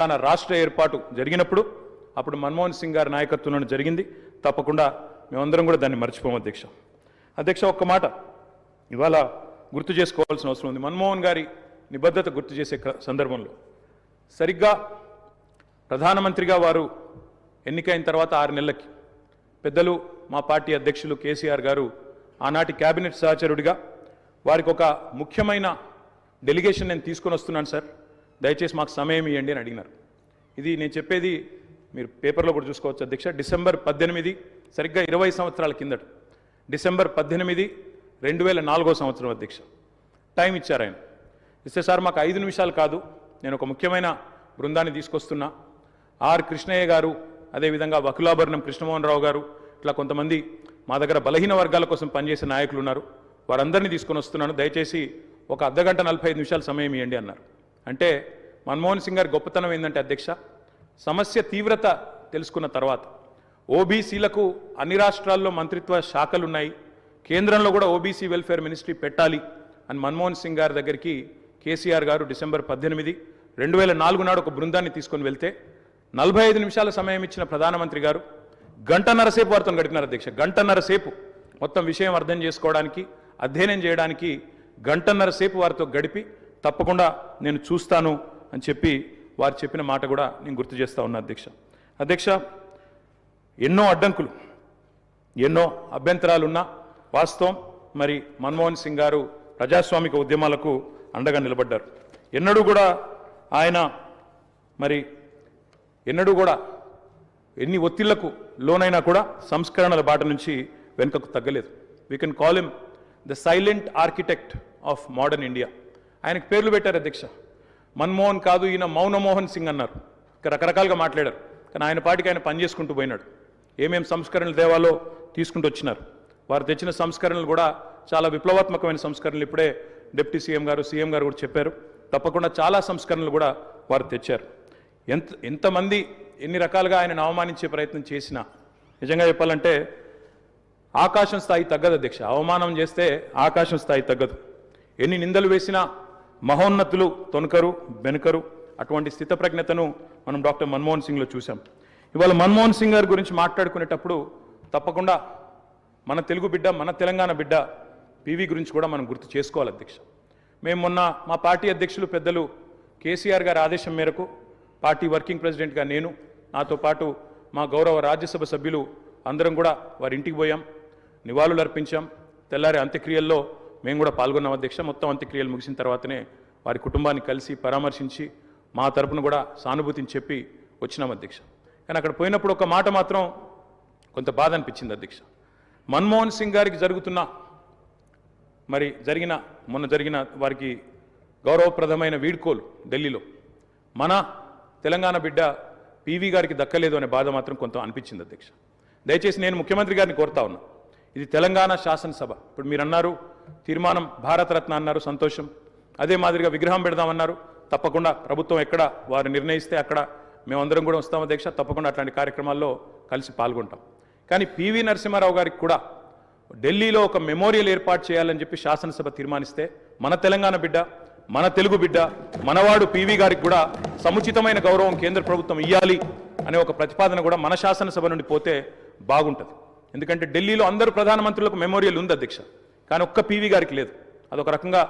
తెలంగాణ రాష్ట్ర ఏర్పాటు జరిగినప్పుడు అప్పుడు మన్మోహన్ సింగ్ గారి నాయకత్వంలో జరిగింది. తప్పకుండా మేమందరం కూడా దాన్ని మర్చిపోము అధ్యక్ష. అధ్యక్ష, ఒక్క మాట ఇవాళ గుర్తు చేసుకోవాల్సిన అవసరం ఉంది. మన్మోహన్ గారి నిబద్ధత గుర్తు చేసే సందర్భంలో సరిగ్గా ప్రధానమంత్రిగా వారు ఎన్నికైన తర్వాత 6 నెలలకి పెద్దలు మా పార్టీ అధ్యక్షులు కేసీఆర్ గారు ఆనాటి కేబినెట్ సహచరుడిగా వారికి ఒక ముఖ్యమైన డెలిగేషన్ నేను తీసుకొని వస్తున్నాను సార్, దయచేసి మాకు సమయం ఇవ్వండి అని అడిగినారు. ఇది నేను చెప్పేది మీరు పేపర్లో కూడా చూసుకోవచ్చు అధ్యక్ష. డిసెంబర్ 18, సరిగ్గా 20 సంవత్సరాల కిందట, డిసెంబర్ 18, 2004 సంవత్సరం అధ్యక్ష. టైం ఇచ్చారు ఆయన. ఇస్తే సార్ మాకు 5 నిమిషాలు కాదు, నేను ఒక ముఖ్యమైన బృందాన్ని తీసుకొస్తున్నా, ఆర్ కృష్ణయ్య గారు, అదేవిధంగా వకులాభరణం కృష్ణమోహన్ రావు గారు, ఇట్లా కొంతమంది మా దగ్గర బలహీన వర్గాల కోసం పనిచేసే నాయకులు ఉన్నారు, వారందరినీ తీసుకొని వస్తున్నాను, దయచేసి ఒక అర్ధగంట 45 నిమిషాలు సమయం ఇవ్వండి అన్నారు. అంటే మన్మోహన్ సింగ్ గారి గొప్పతనం ఏంటంటే అధ్యక్ష, సమస్య తీవ్రత తెలుసుకున్న తర్వాత ఓబీసీలకు అన్ని రాష్ట్రాల్లో మంత్రిత్వ శాఖలు ఉన్నాయి, కేంద్రంలో కూడా ఓబీసీ వెల్ఫేర్ మినిస్ట్రీ పెట్టాలి అని మన్మోహన్ సింగ్ గారి దగ్గరికి కేసీఆర్ గారు డిసెంబర్ 18, 2004 నాడు ఒక బృందాన్ని తీసుకొని వెళ్తే 45 నిమిషాల సమయం ఇచ్చిన ప్రధానమంత్రి గారు గంటన్నర సేపు వారితో గడిపినారు అధ్యక్ష. గంటన్నర సేపు మొత్తం విషయం అర్థం చేసుకోవడానికి, అధ్యయనం చేయడానికి గంటన్నర సేపు వారితో గడిపి తప్పకుండా నేను చూస్తాను అని చెప్పి వారు చెప్పిన మాట కూడా నేను గుర్తు చేస్తా ఉన్నా అధ్యక్ష. అధ్యక్ష, ఎన్నో అడ్డంకులు, ఎన్నో అభ్యంతరాలున్నా వాస్తవం మరి మన్మోహన్ సింగ్ గారు ప్రజాస్వామిక ఉద్యమాలకు అండగా నిలబడ్డారు. ఎన్నడూ కూడా ఆయన మరి ఎన్నడూ కూడా ఎన్ని ఒత్తిళ్లకు లోనైనా కూడా సంస్కరణల బాట నుంచి వెనుకకు తగ్గలేదు. We can call him the silent architect of modern India. ఆయనకు పేర్లు పెట్టారు అధ్యక్ష. మన్మోహన్ కాదు, ఈయన మౌనమోహన్ సింగ్ అన్నారు. రకరకాలుగా మాట్లాడారు, కానీ ఆయన పాటికి ఆయన పనిచేసుకుంటూ పోయినాడు. ఏమేం సంస్కరణలు దేవాలో తీసుకుంటూ వచ్చినారు. వారు తెచ్చిన సంస్కరణలు కూడా చాలా విప్లవాత్మకమైన సంస్కరణలు. ఇప్పుడే డిప్యూటీ సీఎం గారు కూడా చెప్పారు. తప్పకుండా చాలా సంస్కరణలు కూడా వారు తెచ్చారు. ఎంతమంది ఎన్ని రకాలుగా ఆయనను అవమానించే ప్రయత్నం చేసినా నిజంగా చెప్పాలంటే ఆకాశం స్థాయి తగ్గదు అధ్యక్ష. అవమానం చేస్తే ఆకాశం స్థాయి తగ్గదు. ఎన్ని నిందలు వేసినా మహోన్నతులు తొనకరు బెనకరు. అటువంటి స్థితప్రజ్ఞతను మనం డాక్టర్ మన్మోహన్ సింగ్లో చూసాం. ఇవాళ మన్మోహన్ సింగ్ గారి గురించి మాట్లాడుకునేటప్పుడు తప్పకుండా మన తెలుగు బిడ్డ, మన తెలంగాణ బిడ్డ పివి గురించి కూడా మనం గుర్తు చేసుకోవాలి అధ్యక్ష. మేము మొన్న మా పార్టీ అధ్యక్షులు పెద్దలు కేసీఆర్ గారి ఆదేశం మేరకు పార్టీ వర్కింగ్ ప్రెసిడెంట్గా నేను, నాతో పాటు మా గౌరవ రాజ్యసభ సభ్యులు అందరం కూడా వారి ఇంటికి పోయాం, నివాళులు అర్పించాం. తెల్లారి అంత్యక్రియల్లో మేము కూడా పాల్గొన్నాం అధ్యక్ష. మొత్తం అంత్యక్రియలు ముగిసిన తర్వాతనే వారి కుటుంబాన్ని కలిసి పరామర్శించి మా తరపున కూడా సానుభూతిని చెప్పి వచ్చినాం అధ్యక్ష. కానీ అక్కడ పోయినప్పుడు ఒక మాట మాత్రం కొంత బాధ అనిపించింది అధ్యక్ష. మన్మోహన్ సింగ్ గారికి మొన్న జరిగిన వారికి గౌరవప్రదమైన వీడ్కోలు ఢిల్లీలో మన తెలంగాణ బిడ్డ పివి గారికి దక్కలేదు అనే బాధ మాత్రం కొంత అనిపించింది అధ్యక్ష. దయచేసి నేను ముఖ్యమంత్రి గారిని కోరుతా ఉన్నా, ఇది తెలంగాణ శాసనసభ. ఇప్పుడు మీరు అన్నారు తీర్మానం భారతరత్న అన్నారు, సంతోషం. అదే మాదిరిగా విగ్రహం పెడదామన్నారు. తప్పకుండా ప్రభుత్వం ఎక్కడ వారు నిర్ణయిస్తే అక్కడ మేమందరం కూడా వస్తాం అధ్యక్ష. తప్పకుండా అట్లాంటి కార్యక్రమాల్లో కలిసి పాల్గొంటాం. కానీ పివి నరసింహారావు గారికి కూడా ఢిల్లీలో ఒక మెమోరియల్ ఏర్పాటు చేయాలని చెప్పి శాసనసభ తీర్మానిస్తే మన తెలంగాణ బిడ్డ, మన తెలుగు బిడ్డ, మనవాడు పివి గారికి కూడా సముచితమైన గౌరవం కేంద్ర ప్రభుత్వం ఇవ్వాలి అనే ఒక ప్రతిపాదన కూడా మన శాసనసభ నుండి పోతే బాగుంటుంది. ఎందుకంటే ఢిల్లీలో అందరూ ప్రధానమంత్రులకు మెమోరియల్ ఉంది అధ్యక్ష, కానీ ఒక్క పివి గారికి లేదు. అదొక రకంగా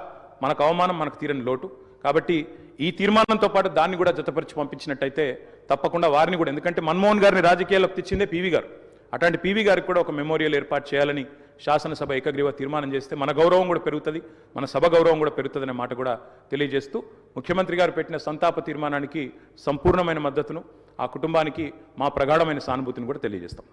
మనకు అవమానం, మనకు తీరని లోటు. కాబట్టి ఈ తీర్మానంతో పాటు దాన్ని కూడా జతపరిచి పంపించినట్టయితే తప్పకుండా వారిని కూడా, ఎందుకంటే మన్మోహన్ గారిని రాజకీయాల్లోకి తెచ్చిందే పివి గారు, అట్లాంటి పివి గారికి కూడా ఒక మెమోరియల్ ఏర్పాటు చేయాలని శాసనసభ ఏకగ్రీవ తీర్మానం చేస్తే మన గౌరవం కూడా పెరుగుతుంది, మన సభ గౌరవం కూడా పెరుగుతుందనే మాట కూడా తెలియజేస్తూ ముఖ్యమంత్రి గారు పెట్టిన సంతాప తీర్మానానికి సంపూర్ణమైన మద్దతును, ఆ కుటుంబానికి మా ప్రగాఢమైన సానుభూతిని కూడా తెలియజేస్తాం.